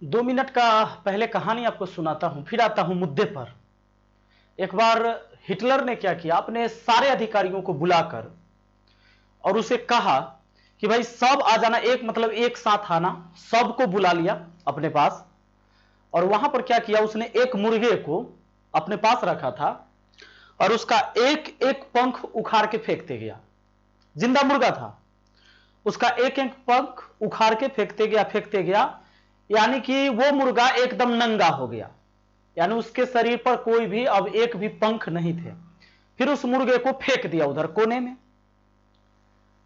2 minute का पहले कहानी आपको सुनाता हूं, फिर आता हूं मुद्दे पर। एक बार हिटलर ने क्या किया, अपने सारे अधिकारियों को बुलाकर और उसे कहा कि भाई सब आ जाना, एक साथ आना। सबको बुला लिया अपने पास और वहां पर क्या किया, उसने एक मुर्गे को अपने पास रखा था और उसका एक एक पंख उखाड़ के फेंकते गया। जिंदा मुर्गा था, उसका एक एक पंख उखाड़ के फेंकते गया, यानी कि वो मुर्गा एकदम नंगा हो गया, यानी उसके शरीर पर कोई भी अब एक भी पंख नहीं थे। फिर उस मुर्गे को फेंक दिया उधर कोने में।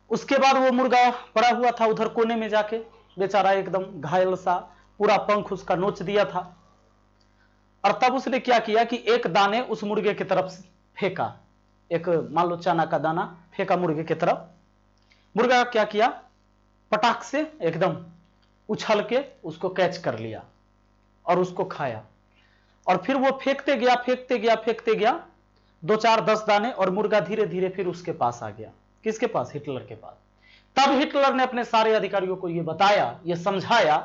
उसके बाद वो मुर्गा पड़ा हुआ था उधर कोने में जाके, बेचारा एकदम घायल सा, पूरा पंख उसका नोच दिया था। और तब उसने क्या किया कि एक दाने उस मुर्गे की तरफ फेंका, एक मान लो चना का दाना फेंका मुर्गे की तरफ। मुर्गा क्या किया, पटाख से एकदम उछल के उसको कैच कर लिया और उसको खाया। और फिर वो फेंकते गया 2-4-10 दाने, और मुर्गा धीरे धीरे फिर उसके पास आ गया। किसके पास? हिटलर के पास। तब हिटलर ने अपने सारे अधिकारियों को यह बताया, यह समझाया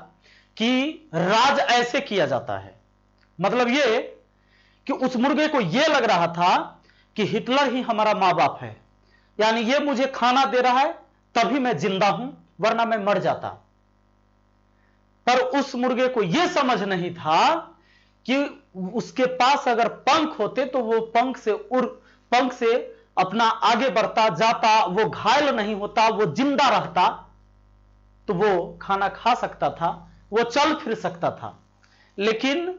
कि राज ऐसे किया जाता है। मतलब ये कि उस मुर्गे को यह लग रहा था कि हिटलर ही हमारा मां बाप है, यानी ये मुझे खाना दे रहा है तभी मैं जिंदा हूं, वरना मैं मर जाता। पर उस मुर्गे को यह समझ नहीं था कि उसके पास अगर पंख होते तो वो पंख से अपना आगे बढ़ता जाता, वो घायल नहीं होता, वो जिंदा रहता, तो वो खाना खा सकता था, वो चल फिर सकता था। लेकिन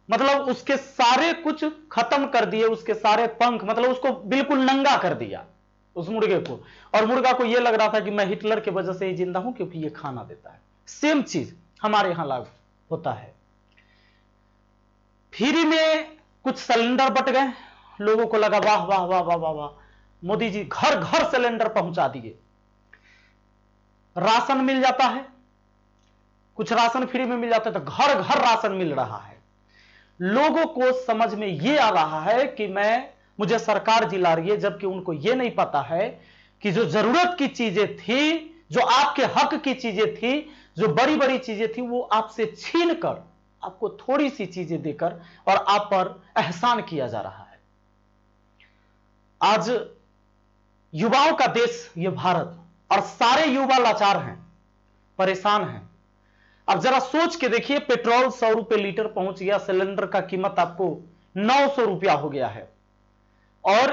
मतलब उसके सारे कुछ खत्म कर दिए, उसके सारे पंख, मतलब उसको बिल्कुल नंगा कर दिया उस मुर्गे को। और मुर्गा को यह लग रहा था कि मैं हिटलर की वजह से ही जिंदा हूं, क्योंकि ये खाना देता है। सेम चीज हमारे यहां लागू होता है। फ्री में कुछ सिलेंडर बट गए, लोगों को लगा वाह वाह वाह वाह वाह वाह, मोदी जी घर घर सिलेंडर पहुंचा दिए। राशन मिल जाता है, कुछ राशन फ्री में मिल जाता है, तो घर घर राशन मिल रहा है। लोगों को समझ में यह आ रहा है कि मुझे सरकार जिला रही है, जबकि उनको यह नहीं पता है कि जो जरूरत की चीजें थी, जो आपके हक की चीजें थी, जो बड़ी बड़ी चीजें थी, वो आपसे छीन कर आपको थोड़ी सी चीजें देकर और आप पर एहसान किया जा रहा है। आज युवाओं का देश ये भारत, और सारे युवा लाचार हैं, परेशान हैं। अब जरा सोच के देखिए, पेट्रोल 100 रुपए लीटर पहुंच गया, सिलेंडर का कीमत आपको 900 रुपया हो गया है, और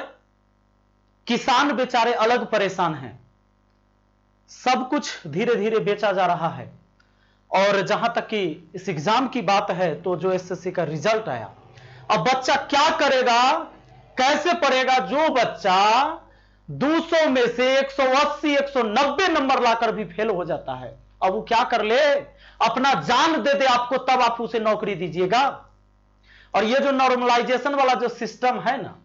किसान बेचारे अलग परेशान हैं। सब कुछ धीरे धीरे बेचा जा रहा है। और जहां तक कि इस एग्जाम की बात है, तो जो एसएससी का रिजल्ट आया, अब बच्चा क्या करेगा, कैसे पढ़ेगा? जो बच्चा 200 में से 180 190 नंबर लाकर भी फेल हो जाता है, अब वो क्या कर ले, अपना जान दे दे आपको, तब आप उसे नौकरी दीजिएगा। और ये जो नॉर्मलाइजेशन वाला जो सिस्टम है ना,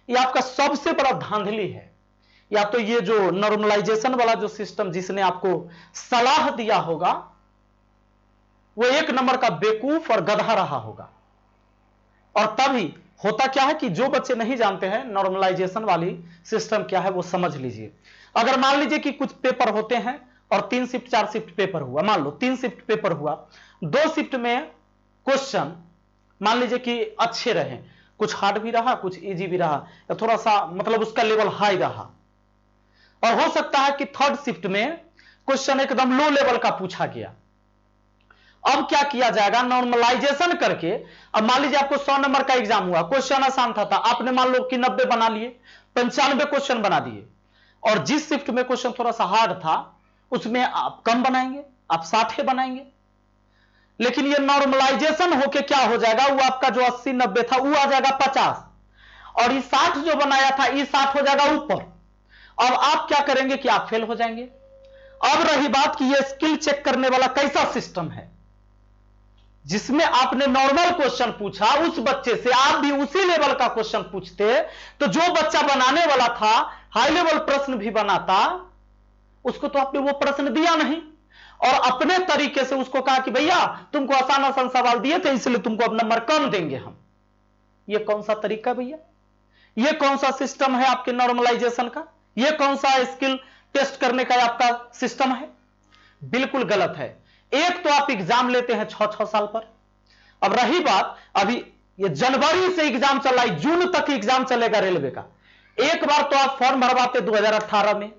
ये आपका सबसे बड़ा धांधली है। या तो ये जो नॉर्मलाइजेशन वाला जो सिस्टम जिसने आपको सलाह दिया होगा, वो एक नंबर का बेवकूफ और गधा रहा होगा। और तभी होता क्या है कि जो बच्चे नहीं जानते हैं नॉर्मलाइजेशन वाली सिस्टम क्या है, वो समझ लीजिए। अगर मान लीजिए कि कुछ पेपर होते हैं और 3 शिफ्ट 4 शिफ्ट पेपर हुआ, मान लो 3 शिफ्ट पेपर हुआ, 2 शिफ्ट में क्वेश्चन मान लीजिए कि अच्छे रहे, कुछ हार्ड भी रहा, कुछ इजी भी रहा, या थोड़ा सा मतलब उसका लेवल हाई रहा। और हो सकता है कि 3rd शिफ्ट में क्वेश्चन एकदम लो लेवल का पूछा गया। अब क्या किया जाएगा, नॉर्मलाइजेशन करके, अब मान लीजिए आपको 100 नंबर का एग्जाम हुआ, क्वेश्चन आसान था, आपने मान लो कि 90 बना लिए, 95 क्वेश्चन बना दिए। और जिस शिफ्ट में क्वेश्चन थोड़ा सा हार्ड था, उसमें आप कम बनाएंगे, आप 60 बनाएंगे। लेकिन ये नॉर्मलाइजेशन होके क्या हो जाएगा, वो आपका जो 80-90 था वो आ जाएगा 50, और ये 60 जो बनाया था ये 60 हो जाएगा ऊपर। अब आप क्या करेंगे कि आप फेल हो जाएंगे। अब रही बात कि ये स्किल चेक करने वाला कैसा सिस्टम है, जिसमें आपने नॉर्मल क्वेश्चन पूछा, उस बच्चे से आप भी उसी लेवल का क्वेश्चन पूछते, तो जो बच्चा बनाने वाला था हाई लेवल प्रश्न भी बनाता, उसको तो आपने वो प्रश्न दिया नहीं, और अपने तरीके से उसको कहा कि भैया तुमको आसान आसान सवाल दिए थे, इसलिए तुमको अब नंबर कम देंगे हम। ये कौन सा तरीका भैया? ये कौन सा सिस्टम है आपके नॉर्मलाइजेशन का? ये कौन सा स्किल टेस्ट करने का आपका सिस्टम है? बिल्कुल गलत है। एक तो आप एग्जाम लेते हैं 6-6 साल पर। अब रही बात, अभी ये जनवरी से एग्जाम चल रहा है, जून तक एग्जाम चलेगा रेलवे का। एक बार तो आप फॉर्म भरवाते 2018 में,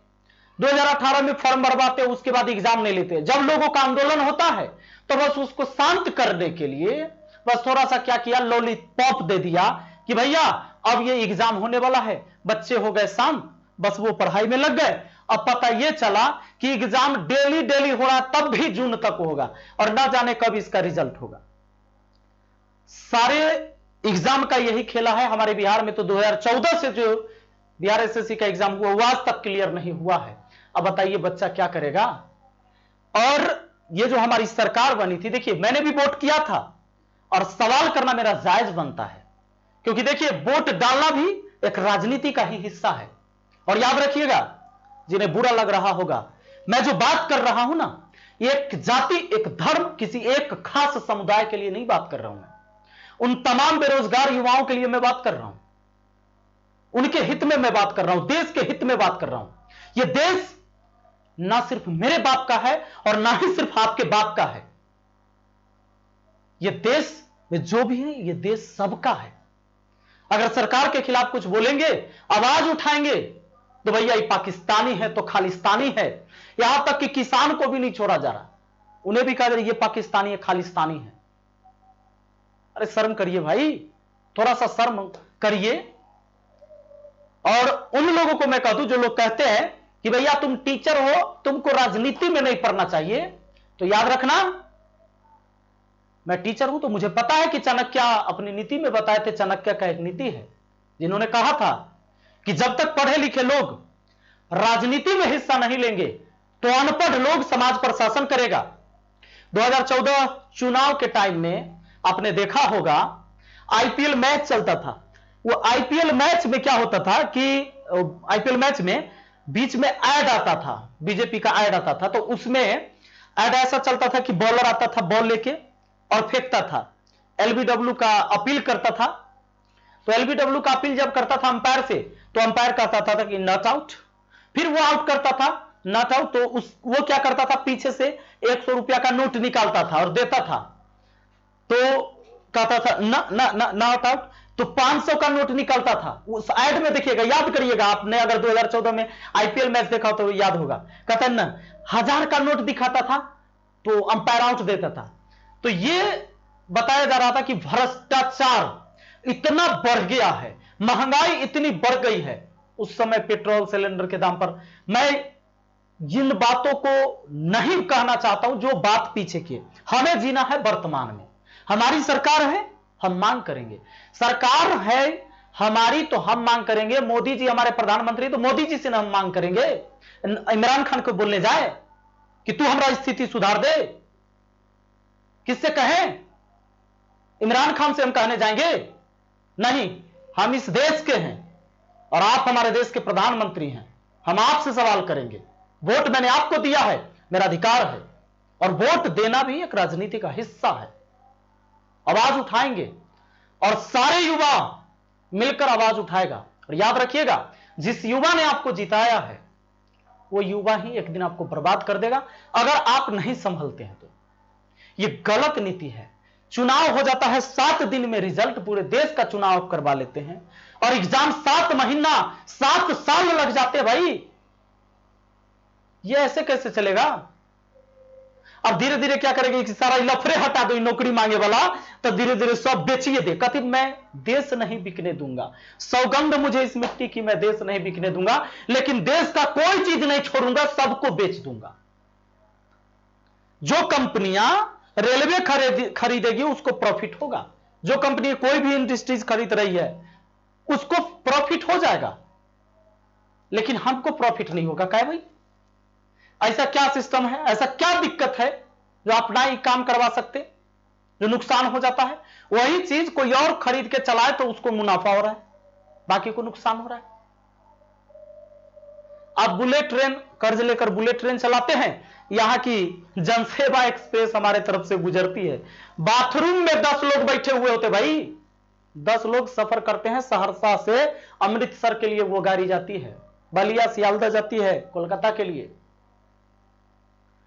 2018 में फॉर्म भरवाते, उसके बाद एग्जाम नहीं लेते। जब लोगों का आंदोलन होता है तो बस उसको शांत करने के लिए बस थोड़ा सा क्या किया, लॉलीपॉप दे दिया कि भैया अब ये एग्जाम होने वाला है, बच्चे हो गए शांत, बस वो पढ़ाई में लग गए। अब पता ये चला कि एग्जाम डेली डेली हो रहा, तब भी जून तक होगा और ना जाने कब इसका रिजल्ट होगा। सारे एग्जाम का यही खेला है हमारे बिहार में। तो 2014 से जो बिहार एसएससी का एग्जाम हुआ वो आज तक क्लियर नहीं हुआ है। अब बताइए बच्चा क्या करेगा। और ये जो हमारी सरकार बनी थी, देखिए मैंने भी वोट किया था और सवाल करना मेरा जायज बनता है, क्योंकि देखिए वोट डालना भी एक राजनीति का ही हिस्सा है। और याद रखिएगा, जिन्हें बुरा लग रहा होगा, मैं जो बात कर रहा हूं ना, एक जाति, एक धर्म, किसी एक खास समुदाय के लिए नहीं बात कर रहा हूं। मैं उन तमाम बेरोजगार युवाओं के लिए मैं बात कर रहा हूं, उनके हित में मैं बात कर रहा हूं, देश के हित में बात कर रहा हूं। यह देश ना सिर्फ मेरे बाप का है और ना ही सिर्फ आपके बाप का है। यह देश में जो भी है, यह देश सबका है। अगर सरकार के खिलाफ कुछ बोलेंगे, आवाज उठाएंगे, तो भैया ये पाकिस्तानी है तो खालिस्तानी है। यहां तक कि किसान को भी नहीं छोड़ा जा रहा, उन्हें भी कहा जा रहा ये पाकिस्तानी है, खालिस्तानी है। अरे शर्म करिए भाई, थोड़ा सा शर्म करिए। और उन लोगों को मैं कह दूं जो लोग कहते हैं कि भैया तुम टीचर हो, तुमको राजनीति में नहीं पढ़ना चाहिए, तो याद रखना मैं टीचर हूं तो मुझे पता है कि चाणक्य अपनी नीति में बताए थे, चाणक्य का एक नीति है जिन्होंने कहा था कि जब तक पढ़े लिखे लोग राजनीति में हिस्सा नहीं लेंगे तो अनपढ़ लोग समाज पर शासन करेगा। 2014 चुनाव के टाइम में आपने देखा होगा आईपीएल मैच चलता था। वो आईपीएल मैच में क्या होता था कि आईपीएल मैच में बीच में ऐड आता था, बीजेपी का ऐड आता था, तो उसमें ऐड ऐसा चलता था कि बॉलर आता था बॉल लेके और फेंकता था, एलबीडब्ल्यू का अपील करता था। तो एलबीडब्ल्यू का अपील जब करता था अंपायर से, तो अंपायर कहता था कि नॉट आउट, फिर वो आउट करता था, नॉट आउट। तो वो क्या करता था, पीछे से 100 रुपया का नोट निकालता था और देता था, तो कहता था नॉट आउट, तो 500 का नोट निकलता था। उस ऐड में देखिएगा, याद करिएगा, आपने अगर 2014 में आईपीएल मैच देखा हो तो याद होगा, कहता है ना 1000 का नोट दिखाता था तो अंपायर आउट देता था। तो ये बताया जा रहा था कि भ्रष्टाचार इतना बढ़ गया है, महंगाई इतनी बढ़ गई है उस समय पेट्रोल सिलेंडर के दाम पर। मैं जिन बातों को नहीं कहना चाहता हूं जो बात पीछे की, हमें जीना है वर्तमान में। हमारी सरकार है, हम मांग करेंगे, सरकार है हमारी तो हम मांग करेंगे। मोदी जी हमारे प्रधानमंत्री, तो मोदी जी से ना हम मांग करेंगे। इमरान खान को बोलने जाए कि तू हमारा स्थिति सुधार दे, किससे कहें? इमरान खान से हम कहने जाएंगे? नहीं, हम इस देश के हैं और आप हमारे देश के प्रधानमंत्री हैं, हम आपसे सवाल करेंगे। वोट मैंने आपको दिया है, मेरा अधिकार है, और वोट देना भी एक राजनीति का हिस्सा है। आवाज उठाएंगे और सारे युवा मिलकर आवाज उठाएगा। और याद रखिएगा, जिस युवा ने आपको जिताया है वो युवा ही एक दिन आपको बर्बाद कर देगा अगर आप नहीं संभलते हैं तो। यह गलत नीति है। चुनाव हो जाता है 7 दिन में रिजल्ट, पूरे देश का चुनाव करवा लेते हैं, और एग्जाम 7 महीना 7 साल लग जाते भाई। यह ऐसे कैसे चलेगा? अब धीरे धीरे क्या करेंगे कि सारा लफड़े हटा दो, नौकरी मांगे वाला, तो धीरे धीरे सब बेचिए दे। कति मैं देश नहीं बिकने दूंगा, सौगंध मुझे इस मिट्टी की, मैं देश नहीं बिकने दूंगा, लेकिन देश का कोई चीज नहीं छोड़ूंगा, सबको बेच दूंगा। जो कंपनियां रेलवे खरीदेगी उसको प्रॉफिट होगा, जो कंपनी कोई भी इंडस्ट्रीज खरीद रही है उसको प्रॉफिट हो जाएगा, लेकिन हमको प्रॉफिट नहीं होगा। क्या भाई, ऐसा क्या सिस्टम है, ऐसा क्या दिक्कत है जो अपना ही काम करवा सकते, जो नुकसान हो जाता है? वही चीज कोई और खरीद के चलाए तो उसको मुनाफा हो रहा है, बाकी को नुकसान हो रहा है। आप बुलेट ट्रेन, कर्ज लेकर बुलेट ट्रेन चलाते हैं, यहां की जनसेवा एक्सप्रेस हमारे तरफ से गुजरती है, बाथरूम में 10 लोग बैठे हुए होते भाई, 10 लोग सफर करते हैं। सहरसा से अमृतसर के लिए वो गाड़ी जाती है, बलिया सियालदह जाती है कोलकाता के लिए।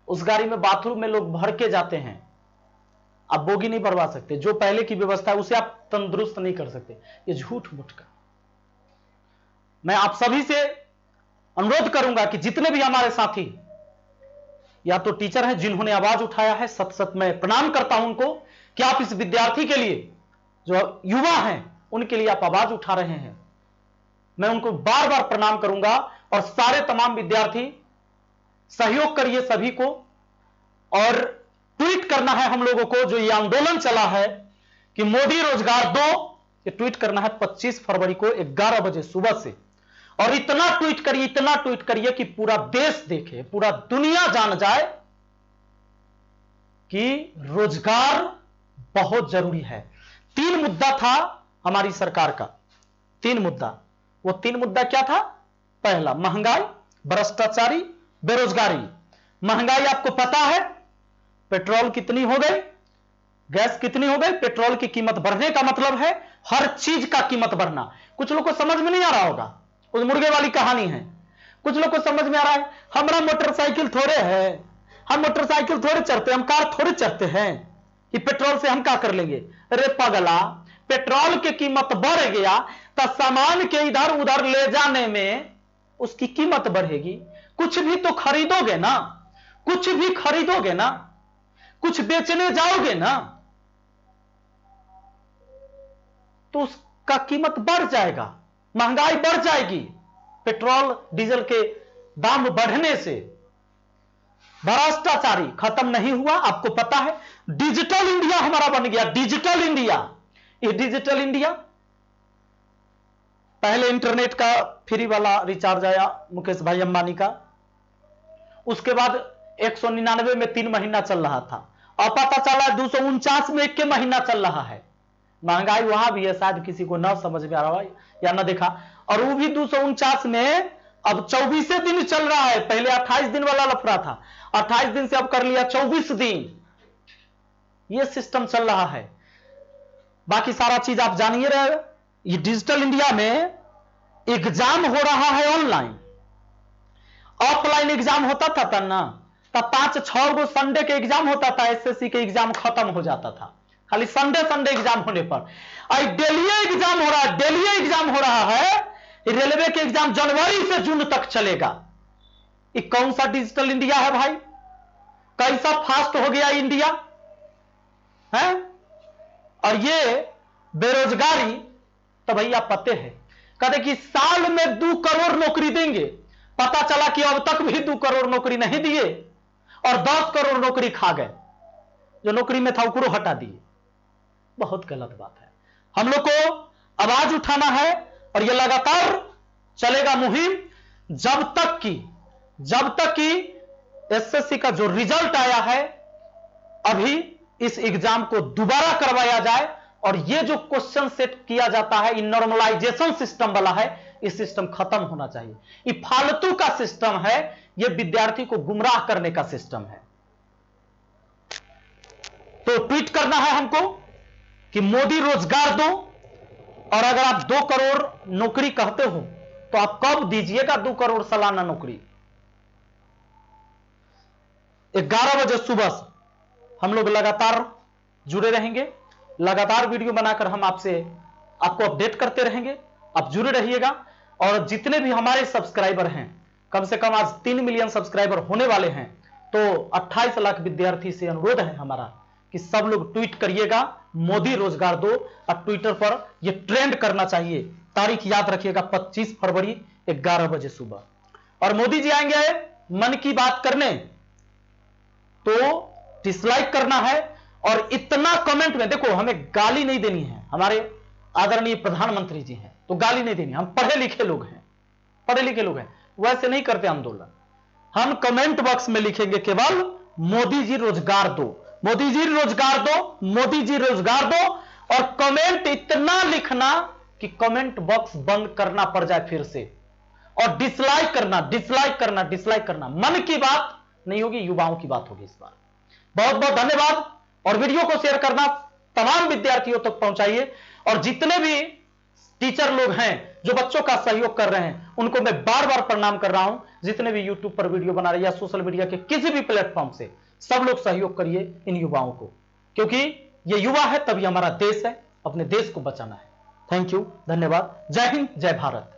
उस गाड़ी में बाथरूम में लोग भर के जाते हैं, आप बोगी नहीं भरवा सकते। जो पहले की व्यवस्था है उसे आप तंदुरुस्त नहीं कर सकते। ये झूठ मूठ का। मैं आप सभी से अनुरोध करूंगा कि जितने भी हमारे साथी या तो टीचर हैं जिन्होंने आवाज उठाया है, सत सत मैं प्रणाम करता हूं उनको कि आप इस विद्यार्थी के लिए, जो युवा हैं उनके लिए आप आवाज उठा रहे हैं। मैं उनको बार बार प्रणाम करूंगा। और सारे तमाम विद्यार्थी सहयोग करिए सभी को, और ट्वीट करना है हम लोगों को। जो ये आंदोलन चला है कि मोदी रोजगार दो, ये ट्वीट करना है 25 फरवरी को 11 बजे सुबह से। और इतना ट्वीट करिए कि पूरा देश देखे, पूरा दुनिया जान जाए कि रोजगार बहुत जरूरी है। 3 मुद्दा था हमारी सरकार का, 3 मुद्दा। वो 3 मुद्दा क्या था? पहला महंगाई, भ्रष्टाचारी, बेरोजगारी। महंगाई आपको पता है, पेट्रोल कितनी हो गई, गैस कितनी हो गई। पेट्रोल की कीमत बढ़ने का मतलब है हर चीज का कीमत बढ़ना। कुछ लोग को समझ में नहीं आ रहा होगा, उस मुर्गे वाली कहानी है। कुछ लोग को समझ में आ रहा है, हमारा मोटरसाइकिल थोड़े है, हम मोटरसाइकिल थोड़े चढ़ते, हम कार थोड़े चढ़ते हैं, कि पेट्रोल से हम क्या कर लेंगे। अरे पगला, पेट्रोल की कीमत बढ़ गया तो सामान के इधर उधर ले जाने में उसकी कीमत बढ़ेगी। कुछ भी तो खरीदोगे ना, कुछ भी खरीदोगे ना, कुछ बेचने जाओगे ना, तो उसका कीमत बढ़ जाएगा, महंगाई बढ़ जाएगी। पेट्रोल डीजल के दाम बढ़ने से भ्रष्टाचारी खत्म नहीं हुआ। आपको पता है डिजिटल इंडिया हमारा बन गया, डिजिटल इंडिया। ये डिजिटल इंडिया, पहले इंटरनेट का फ्री वाला रिचार्ज आया मुकेश भाई अंबानी का, उसके बाद 199 में 3 महीना चल रहा था, और पता चला 249 में 1 महीना चल रहा है। महंगाई वहां भी है, शायद किसी को ना समझ में आ रहा है या ना देखा। और वो भी 249 में अब 24 दिन चल रहा है। पहले 28 दिन वाला लफड़ा था, 28 दिन से अब कर लिया 24 दिन। ये सिस्टम चल रहा है। बाकी सारा चीज आप जानिए रहे। ये डिजिटल इंडिया में एग्जाम हो रहा है ऑनलाइन। ऑफलाइन एग्जाम होता था ना, तब 5-6 गो संडे के एग्जाम होता था, एसएससी के एग्जाम खत्म हो जाता था खाली संडे एग्जाम होने पर। डेली एग्जाम हो रहा है, डेली एग्जाम हो रहा है। रेलवे के एग्जाम जनवरी से जून तक चलेगा। ये कौन सा डिजिटल इंडिया है भाई? कैसा फास्ट हो गया इंडिया है? और ये बेरोजगारी तो भैया पते है, कहते कि साल में 2 करोड़ नौकरी देंगे। पता चला कि अब तक भी 2 करोड़ नौकरी नहीं दिए, और 10 करोड़ नौकरी खा गए। जो नौकरी में था उसको हटा दिए। बहुत गलत बात है। हम लोग को आवाज उठाना है, और यह लगातार चलेगा मुहिम जब तक कि एसएससी का जो रिजल्ट आया है, अभी इस एग्जाम को दोबारा करवाया जाए। और ये जो क्वेश्चन सेट किया जाता है, इन नॉर्मलाइजेशन सिस्टम वाला है, इस सिस्टम खत्म होना चाहिए। ये फालतू का सिस्टम है, ये विद्यार्थी को गुमराह करने का सिस्टम है। तो ट्वीट करना है हमको कि मोदी रोजगार दो, और अगर आप 2 करोड़ नौकरी कहते हो तो आप कब दीजिएगा 2 करोड़ सालाना नौकरी? 11 बजे सुबह से हम लोग लगातार जुड़े रहेंगे। लगातार वीडियो बनाकर हम आपको अपडेट करते रहेंगे। आप जुड़े रहिएगा। और जितने भी हमारे सब्सक्राइबर हैं, कम से कम आज 3 मिलियन सब्सक्राइबर होने वाले हैं, तो 28 लाख विद्यार्थी से अनुरोध है हमारा कि सब लोग ट्वीट करिएगा मोदी रोजगार दो, और ट्विटर पर यह ट्रेंड करना चाहिए। तारीख याद रखिएगा 25 फरवरी 11 बजे सुबह। और मोदी जी आएंगे मन की बात करने, तो डिसलाइक करना है। और इतना कमेंट में देखो, हमें गाली नहीं देनी है, हमारे आदरणीय प्रधानमंत्री जी हैं तो गाली नहीं देनी। हम पढ़े लिखे लोग हैं, वैसे नहीं करते आंदोलन। हम कमेंट बॉक्स में लिखेंगे केवल मोदी जी रोजगार दो, मोदी जी रोजगार दो, मोदी जी रोजगार दो। और कमेंट इतना लिखना कि कमेंट बॉक्स बंद करना पड़ जाए फिर से। और डिसलाइक करना। मन की बात नहीं होगी, युवाओं की बात होगी इस बार। बहुत बहुत धन्यवाद। और वीडियो को शेयर करना तमाम विद्यार्थियों तक पहुंचाइए। और जितने भी टीचर लोग हैं जो बच्चों का सहयोग कर रहे हैं उनको मैं बार बार प्रणाम कर रहा हूं। जितने भी यूट्यूब पर वीडियो बना रहे हैं या सोशल मीडिया के किसी भी प्लेटफॉर्म से, सब लोग सहयोग करिए इन युवाओं को, क्योंकि ये युवा है तभी हमारा देश है, अपने देश को बचाना है। थैंक यू, धन्यवाद। जय हिंद, जय भारत।